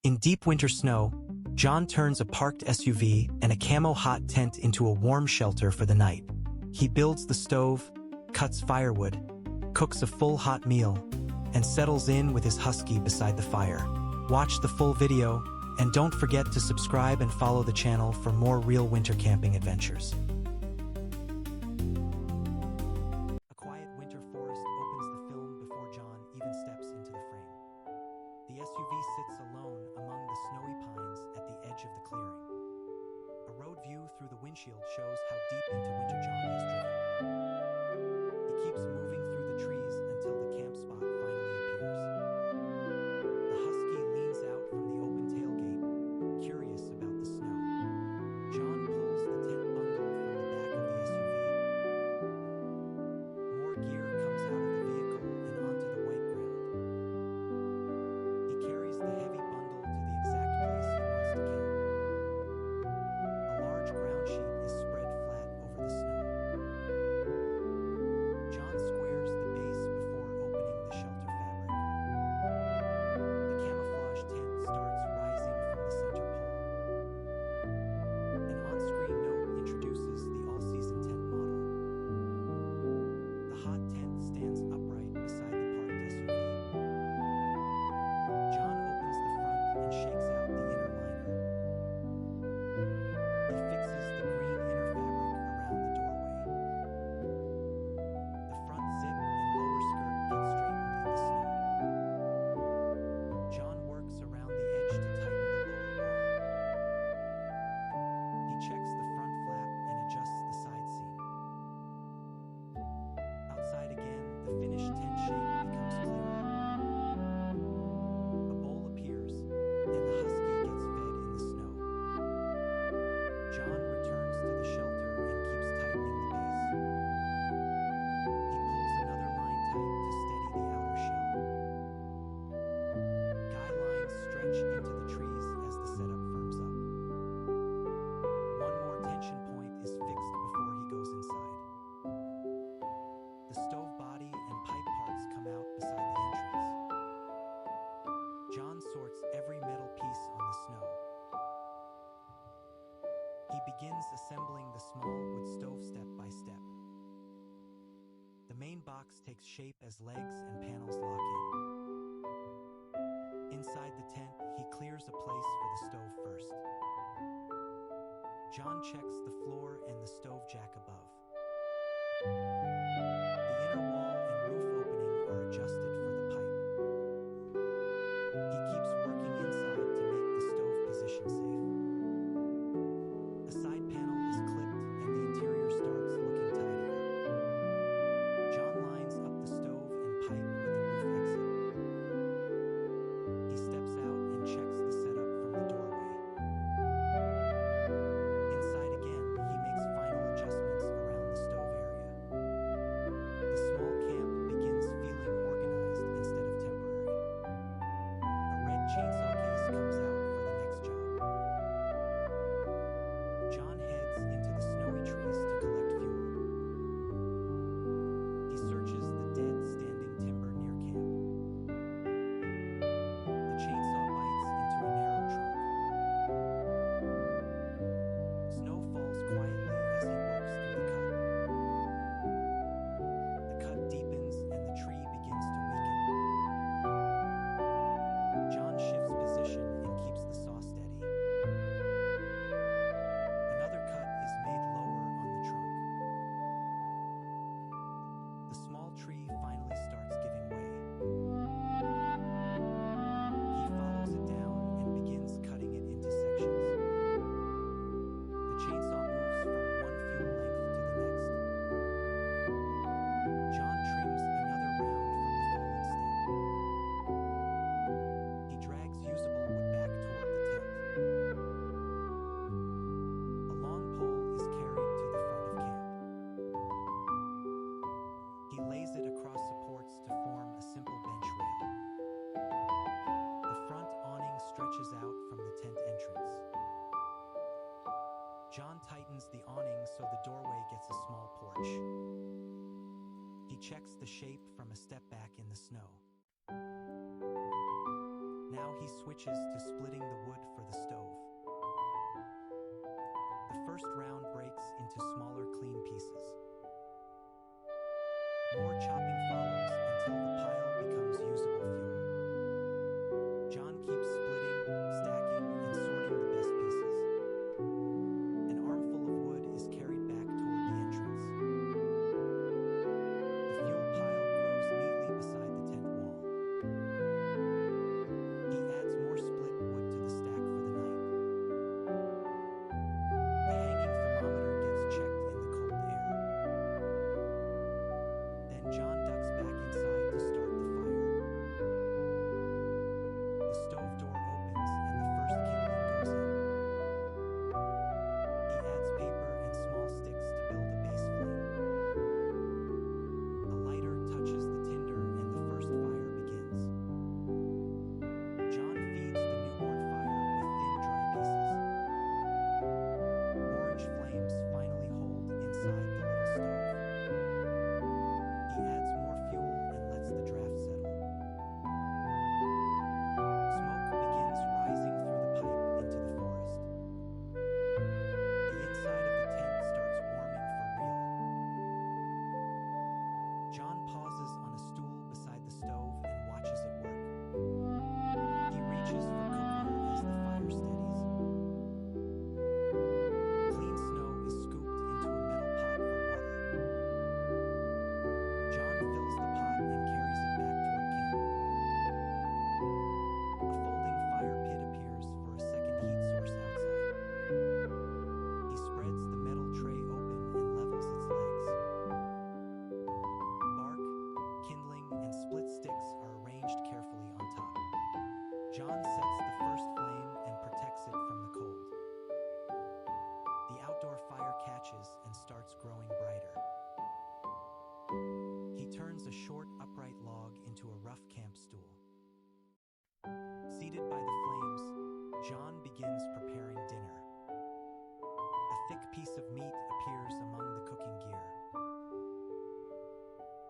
In deep winter snow, John turns a parked SUV and a camo hot tent into a warm shelter for the night. He builds the stove, cuts firewood, cooks a full hot meal, and settles in with his husky beside the fire. Watch the full video, and don't forget to subscribe and follow the channel for more real winter camping adventures. A quiet winter forest opens the film before John even steps into the frame. The SUV sits alone among the snowy pines at the edge of the clearing. A road view through the windshield shows how deep into winter John has driven. He keeps moving through the trees until the camp spot finally appears. The husky leans out from the open tailgate, curious about the snow. John pulls the tent bundle from the back of the SUV. More gear comes out of the vehicle and onto the white ground. He carries the heavy bundle to the exact place he wants to camp. A large ground sheet is spread flat over the snow. John squares the base before opening the shelter fabric. The camouflage tent starts rising from the center pole. An on-screen note introduces the all-season tent model. The hot tent stands upright beside the parked SUV. John opens the front and shakes out the inner liner. He fixes the green inner fabric around the doorway. The front zip and lower skirt get straightened in the snow. John works around the edge to tighten the lower wall. He checks the front flap and adjusts the side seam. Outside again, the finished tent shape becomes clearer. A bowl appears, and the husky gets fed in the snow. John returns to the shelter and keeps tightening the base. He pulls another line tight to steady the outer shell. Guy lines stretch into the trees as the setup firms up. One more tension point is fixed before he goes inside. The stove body and pipe parts come out beside the entrance. John sorts every metal piece on the snow. He begins assembling the small wood stove step by step. The main box takes shape as legs and panels lock in. Inside the tent, he clears a place for the stove first. John checks the floor and the stove jack above. The inner wall and roof opening are adjusted for the pipe. He keeps working inside to make the stove position safe. A side panel is clipped and the interior starts looking tidier. John lines up the stove and pipe with the roof exit. He steps out and checks the setup from the doorway. Inside again, he makes final adjustments around the stove area. The small camp begins feeling organized instead of temporary. A red chainsaw case comes out for the next job. John heads into the snowy trees to collect fuel. He searches the dead standing timber near camp. The chainsaw bites into a narrow trunk. Snow falls quietly as he works through the cut. The cut deepens and the tree begins to weaken. John shifts position and keeps the saw steady. Another cut is made lower on the trunk. The small tree finally starts giving way. He follows it down and begins cutting it into sections. The chainsaw moves from one fuel length to the next. John trims another round from the fallen stem. He drags usable wood back toward the tent. A long pole is carried to the front of camp. He lays it across supports to form a simple bench rail. The front awning stretches out from the tent entrance. John tightens the awning so the doorway gets a small porch. He checks the shape from a step back in the snow. Now he switches to splitting the wood for the stove. The first round breaks into smaller, clean pieces. More chopping follows until the pile becomes usable fuel. John keeps splitting, stacking, and sorting the best pieces. An armful of wood is carried back toward the entrance. The fuel pile grows neatly beside the tent wall. He adds more split wood to the stack for the night. The hanging thermometer gets checked in the cold air. Then John ducks back inside to start the fire. The stove door opens and the first kindling goes in. He adds paper and small sticks to build a base flame. A lighter touches the tinder and the first fire begins. John feeds the newborn fire with thin, dry pieces. Orange flames finally hold inside the little stove. He adds more fuel and lets the draft settle. Smoke begins rising through the pipe into the forest. The inside of the tent starts warming for real. John pauses on a stool beside the stove and watches it work. He reaches for cookware as the fire steadies. Clean snow is scooped into a metal pot for water. John fills the pot and carries it back toward camp. A folding fire pit appears for a second heat source outside. He spreads the metal tray open and levels its legs. Bark, kindling, and split sticks are arranged carefully on top. John sets the first flame and protects it from the cold. The outdoor fire catches and starts growing brighter. He turns a short, upright log into a rough camp stool. Seated by the flames, John begins preparing dinner. A thick piece of meat appears among the cooking gear.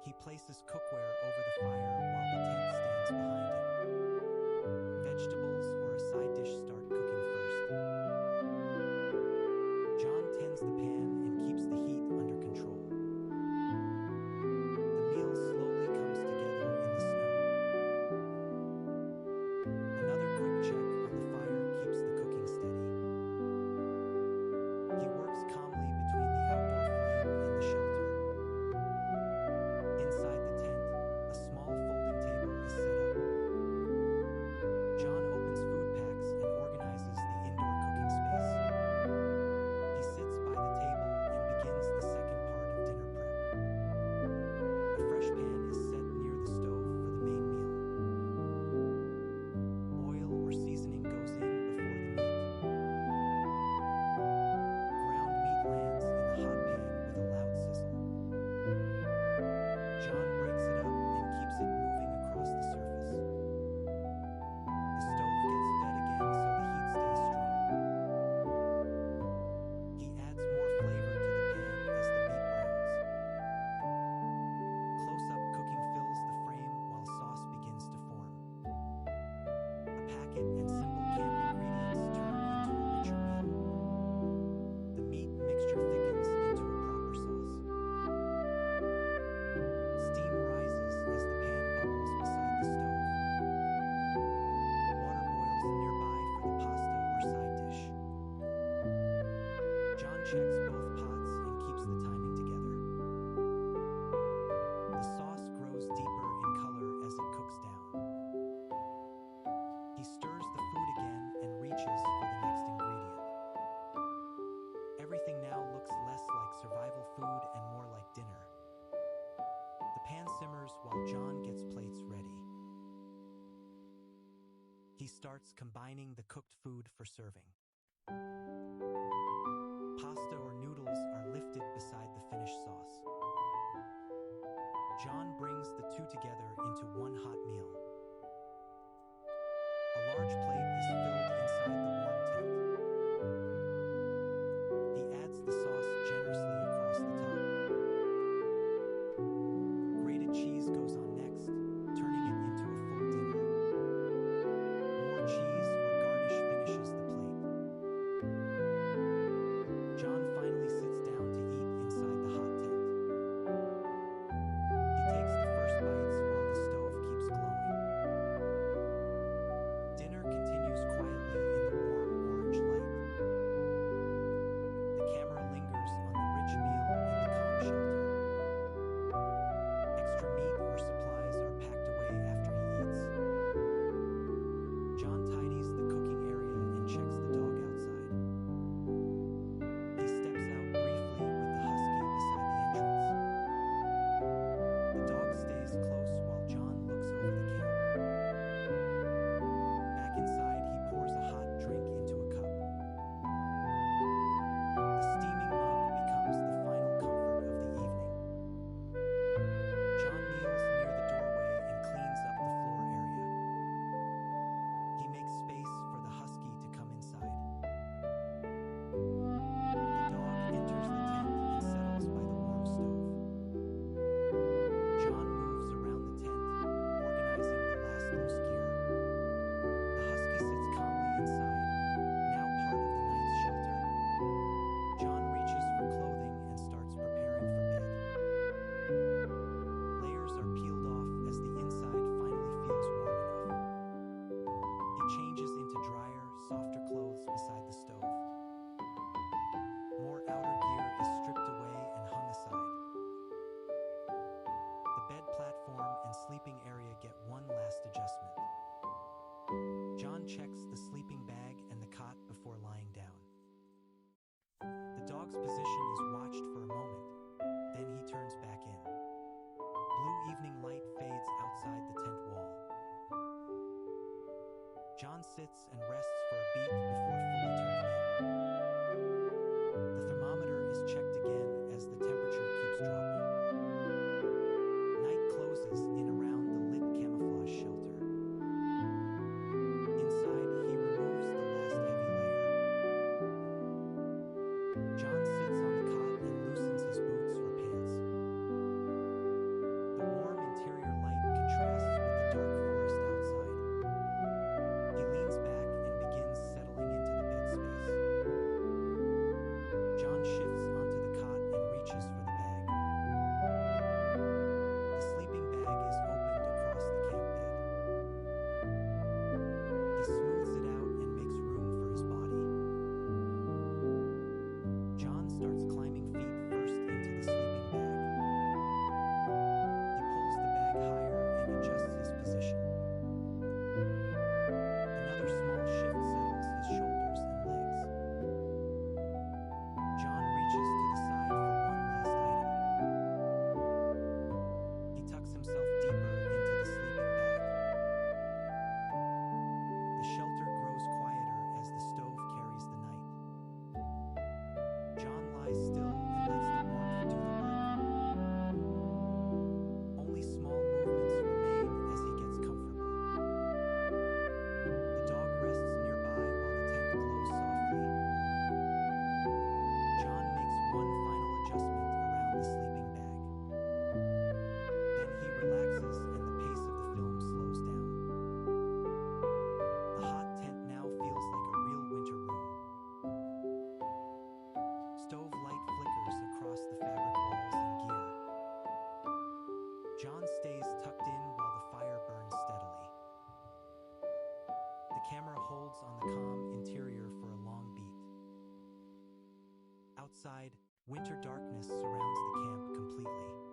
He places cookware over the fire while the tent stands behind him. Vegetables or a side dish start cooking first. John tends the pan and keeps the heat under control. The meal slowly comes together in the snow. Another quick check on the fire keeps the cooking steady. He works calmly between the outdoor flame and the shelter. Inside the tent, a small folding table is set up. John opens food packs and organizes the indoor cooking space. He sits by the table and begins the second part of dinner prep. A fresh pan is set near the stove for the main meal. Oil or seasoning goes in before the meat. Ground meat lands in the hot pan with a loud sizzle. John breaks it up and keeps it moving across the surface. The stove gets fed again so the heat stays strong. He adds more flavor to the pan as the meat browns. Close-up cooking fills the frame while sauce begins to form. A packet and simple camp ingredients turn into a richer meal. The meat mixture thickens into a proper sauce. Steam rises as the pan bubbles beside the stove. Water boils nearby for the pasta or side dish. John checks both pots and keeps the timing together. The sauce grows deeper in color as it cooks down. He stirs the food again and reaches for the next ingredient. Everything now looks less like survival food and more like dinner. The pan simmers while John gets plates ready. He starts combining the cooked food for serving. Pasta or noodles are lifted beside the finished sauce. John brings the two together into one hot meal. A large plate is filled inside the warm tent. He adds the sauce generously across the top. Grated cheese goes on next, turning it into a full dinner. position is watched for a moment, then he turns back in. Blue evening light fades outside the tent wall. John sits and rests for a beat before fully turning in. The thermometer is checked again as the temperature keeps dropping. Night closes in around the lit camouflage shelter. Inside, he removes the last heavy layer. John sits on the cot and loosens his boots or pants. The warm interior light contrasts with the dark forest outside. He leans back and begins settling into the bed space. John shifts onto the cot and reaches for the bag. The sleeping bag is opened across the camp bed. He smooths it out and makes room for his body. John starts climbing feet first into the sleeping bag. He pulls the bag higher and adjusts his position. Another small shift settles his shoulders and legs. John reaches to the side for one last item. He tucks himself deeper into the sleeping bag. The shelter grows quieter as the stove carries the night. John lies still and lets the warmth do the work. Only small movements remain as he gets comfortable. The dog rests nearby while the tent glows softly. John makes one final adjustment around the sleeping bag. Then he relaxes and the pace of the film slows down. The hot tent now feels like a real winter room. Stove light flickers across the fabric walls and gear. John stays tucked in while the fire burns steadily. The camera holds on the calm interior for a long beat. Outside, winter darkness surrounds the camp completely.